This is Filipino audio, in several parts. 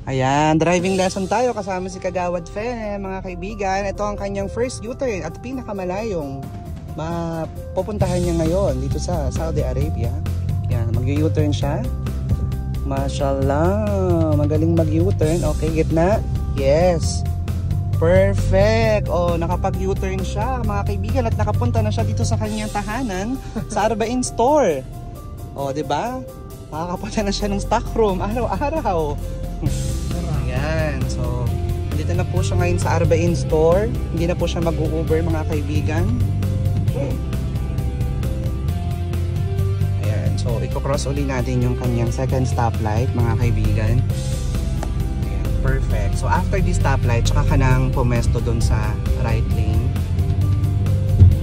Ayan, driving lesson tayo kasama si Kagawad Fe, mga kaibigan. Ito ang kanyang first U-turn at pinakamalayong mapupuntahan niya ngayon dito sa Saudi Arabia. Yan, mag-U-turn siya. Mashallah, magaling mag-U-turn. Okay, gitna. Yes. Perfect. Oh, nakapag-U-turn siya, mga kaibigan, at nakapunta na siya dito sa kanyang tahanan sa Arbain store. Oh, 'di ba? Nakakapunta na siya ng stock room araw-araw. Ayan, so dito na po siya ngayon sa Arbain store. Hindi na po siya mag-u-Uber, mga kaibigan. Ayan, so i-cross uli natin yung kanyang second stoplight, mga kaibigan. Ayan, perfect. So after this stoplight, tsaka ka nang pumesto dun sa right lane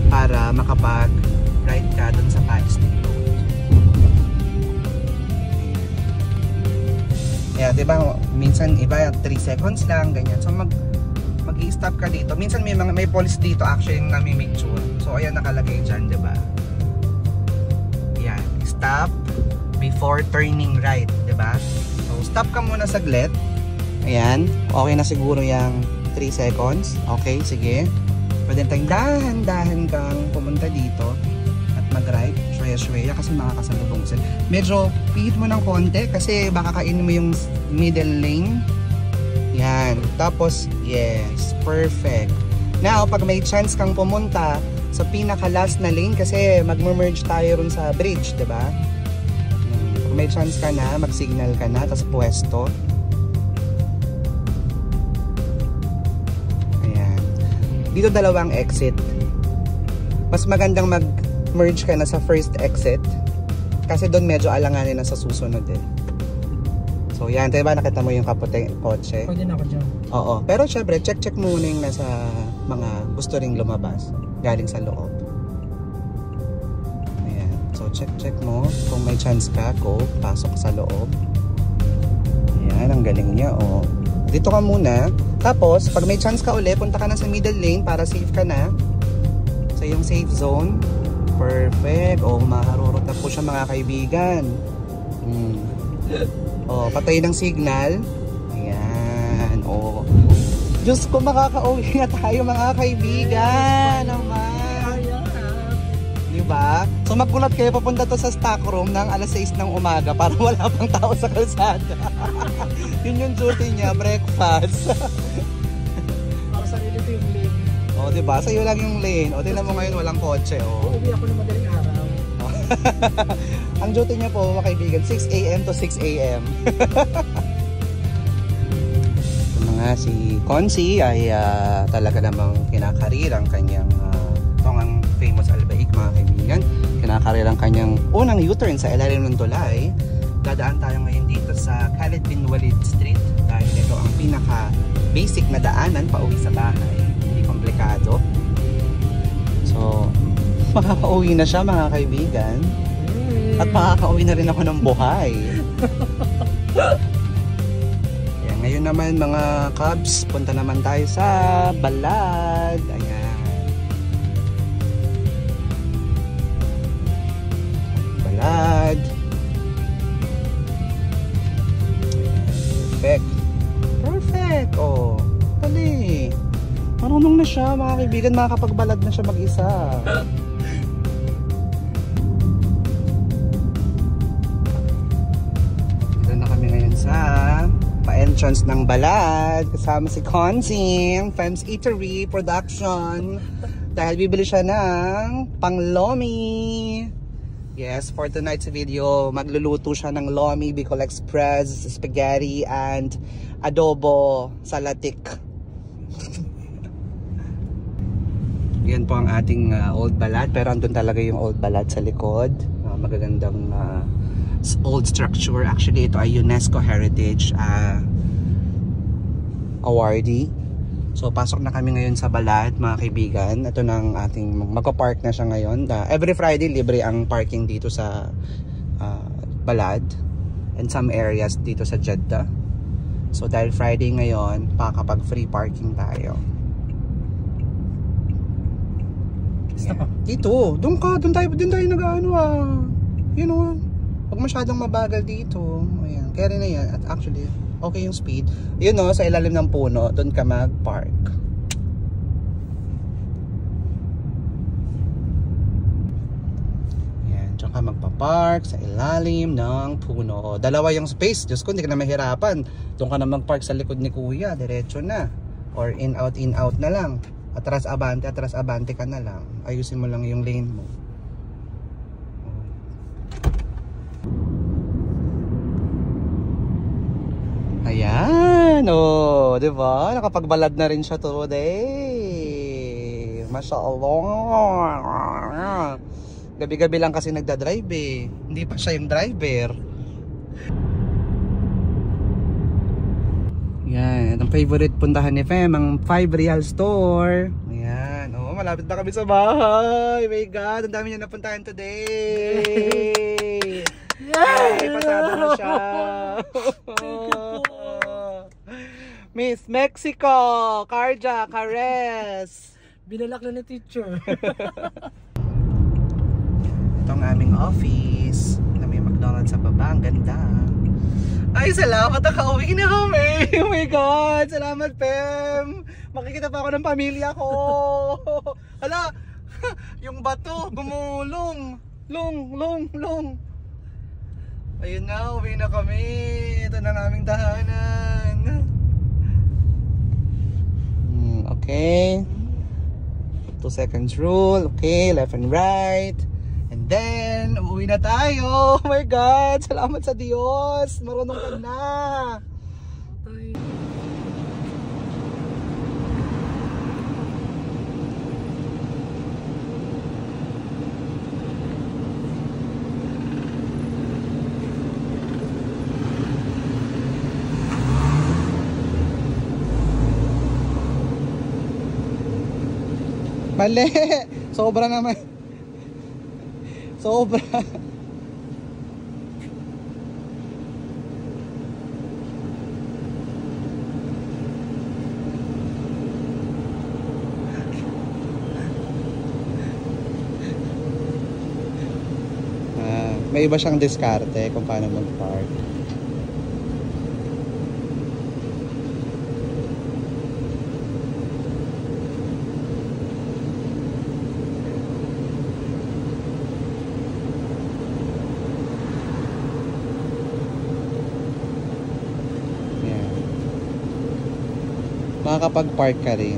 para makapag-right ka dun sa Palestine Road. Yeah, diba, minsan iba 3 seconds lang, ganyan. So mag-i-stop ka dito. Minsan may police dito actually na may make sure. So ayan nakalagay dyan, diba? Yan, stop before turning right, diba? So stop ka muna saglit. Ayan, okay na siguro yung 3 seconds. Okay, sige. Pwede tayong dahan-dahan kang pumunta dito at mag-right. Shwaya-shwaya kasi makakasalubong sila. Medyo pihit mo ng konti kasi baka kainin mo yung middle lane. Yan. Tapos, yes. Perfect. Now, pag may chance kang pumunta sa pinaka-last na lane kasi mag-merge tayo rin sa bridge, diba? Kung may chance ka na, mag-signal ka na, tapos pwesto. Ayan. Dito dalawang exit. Mas magandang merge ka na sa first exit kasi doon medyo alanganin na sa susunod eh. So yan, diba nakita mo yung kaputing kotse? Pwede na ako dyan. Oo, pero syempre check muna yung nasa mga gusto ring lumabas galing sa loob. Ayan, so check mo kung may chance ka, go, pasok sa loob. Ayan, ang galing niya. Oh, dito ka muna, tapos pag may chance ka uli, punta ka na sa middle lane para safe ka na sa yung safe zone. Perfect. Oh, maharurot na po siya, mga kaibigan. Oh, patay ng signal. Ayan. Oh. Diyos ko, makaka-uwi na tayo, mga kaibigan. Naman. Diba? So magkulat kayo, papunta to sa stock room ng alas 6 ng umaga para wala pang tao sa kalsada. Yun yung duty niya, breakfast. Para sarili ko yung lane. O, diba? Sa'yo lang yung lane. O, tingnan mo ngayon walang kotse, o. Uuwi ako ng madaling araw. Ang duty niya po, mga kaibigan, 6 AM to 6 AM. Mga si Consi ay talaga namang kinakarir ang kanyang itong ang famous Albaik, mga kaibigan. Kinakarir ang kanyang unang U-turn sa ilalim ng tulay. Dadaan tayo ngayon dito sa Khalid bin Walid Street dahil ito ang pinaka basic na daanan pauwi sa bahay. Komplikado. So, makaka-uwi na siya, mga kaibigan. At makaka-uwi na rin ako ng buhay. Ayan, ngayon naman, mga Cubs, punta naman tayo sa Balad. Ayan. Balad. Perfect. Perfect. Oh, tali. Marunong na siya, mga kaibigan, makakapagbalad na siya mag-isa. Dito na kami ngayon sa pa-entrance ng Balad. Kasama si Consing, Fans Eatery Production. Dahil bibili siya ng pang-lomi. Yes, for tonight's video, magluluto siya ng lomi, Bicol Express, spaghetti, and adobo salatik. Yan po ang ating Old Balad, pero andun talaga yung Old Balad sa likod. Magagandang old structure. Actually, ito ay UNESCO Heritage awardee. So pasok na kami ngayon sa Balad, mga kaibigan. Ito na ang ating magpa-park na siya ngayon. Every Friday libre ang parking dito sa Balad and some areas dito sa Jeddah. So dahil Friday ngayon, pakapag free parking tayo. Yeah. Dito, doon tayo nag-ano You know, Huwag masyadong mabagal dito. Ayan, carry na yan. At actually, okay yung speed. Yun no, sa ilalim ng puno, doon ka mag-park. Ayan, diyan ka magpa-park sa ilalim ng puno. Dalawa yung space. Diyos ko, hindi ka na mahirapan. Doon ka na mag-park sa likod ni kuya. Diretso na. Or in out na lang. Atras abante ka na lang. Ayusin mo lang yung lane mo. Ayan, oh, 'di ba? Nakapagbalad na rin siya today. Masyaallah. Gabi-gabi lang kasi nagda-drive eh. Hindi pa siya yung driver. Yan, ang favorite puntahan ni Fem, ang 5 Real Store. Ayan, oh, malapit na kami sa bahay. My God, ang dami niya napuntahan today. Yay! Pasado na siya. Miss Mexico, Carja, Cares. Binalak na ni teacher. Ito ang aming office na may McDonald's sa baba. Ang ganda. Ay, salamat, nakauwi na kami. Oh my God, salamat, Pem. Makikita pa ako ng pamilya ko. Hala, yung bato, gumulong. Long. Ayun na, uwi na kami. Ito na naming tahanan. Okay. 2 seconds rule. Okay, left and right. And then, uuwi na tayo. Oh my God, salamat sa Diyos. Marunong ka na. Mali! Sobra naman. Sobra. May iba siyang diskarte kung paano mag-park. Makakapag-park ka rin.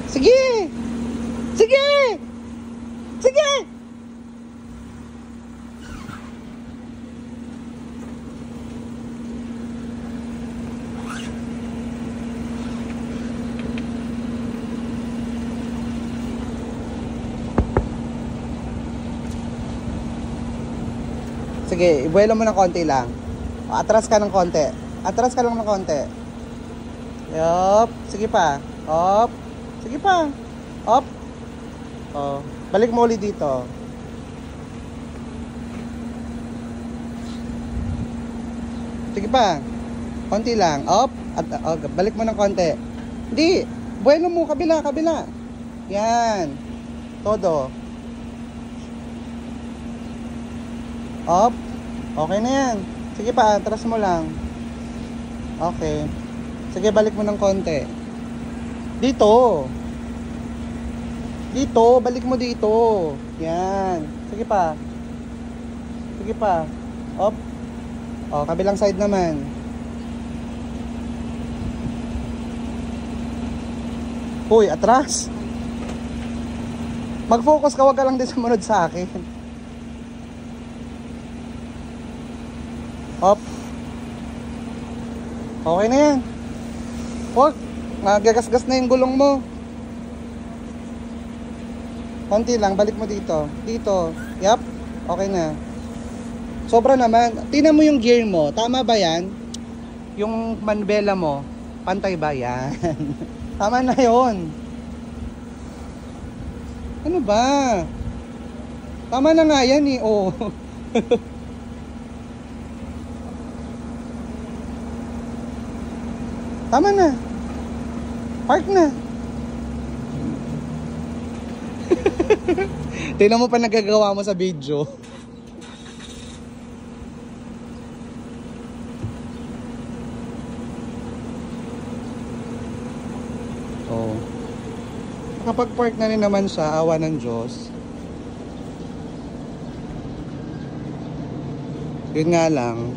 Sige! Sige! Sige! Sige, ibuelo mo ng konti lang. Atras ka ng konti. Atras ka lang ng konti. Yup. Sige pa. Up. Sige pa. Up. Oh, balik mo ulit dito. Sige pa. Konti lang. Up. At balik mo ng konti. Hindi. Bueno mo kabila. Yan. Todo. Up. Okay na yan. Sige pa, atras mo lang. Okay. Sige, balik mo ng konti. Dito. Dito, balik mo dito. Yan. Sige pa. Sige pa. Up. Oh, kabilang side naman. Uy, atras. Mag-focus ka, wag ka lang din sumunod sa akin. Up. Okay na yan. Huwag. Nagagasgas na yung gulong mo. Konti lang, balik mo dito. Dito. Yap. Okay na. Sobra naman. Tingnan mo yung gear mo. Tama ba yan? Yung manbela mo. Pantay ba yan? Tama na yon. Ano ba? Tama na nga yan eh. Oh. Tama na. Park na. Tingnan mo pa nagagawa mo sa video. Oh. Kapag park na rin naman siya, awa ng Diyos. Yun nga lang.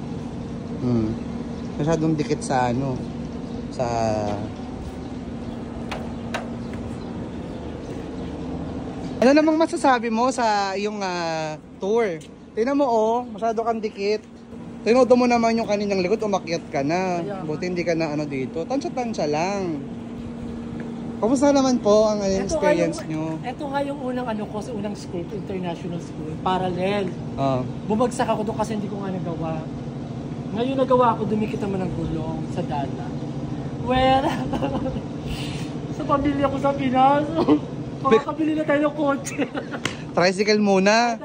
Masyadong dikit sa ano. Sa... Ano namang masasabi mo sa iyong tour? Tingnan mo oh, masyado kang dikit. Tinodo mo naman yung kanilang likod, umakyat ka na. Buti hindi ka na ano dito. Tansya-tansya lang. Kamusta naman po ang experience nyo? Ito nga yung unang ano ko sa unang school, international school, parallel. Bumagsak ako doon kasi hindi ko nga nagawa. Ngayon nagawa ko, dumikit naman ng gulong sa dala. Well, sa pamilya ko sa Pinas, makakabili na tayo ng kotse. Tricycle muna.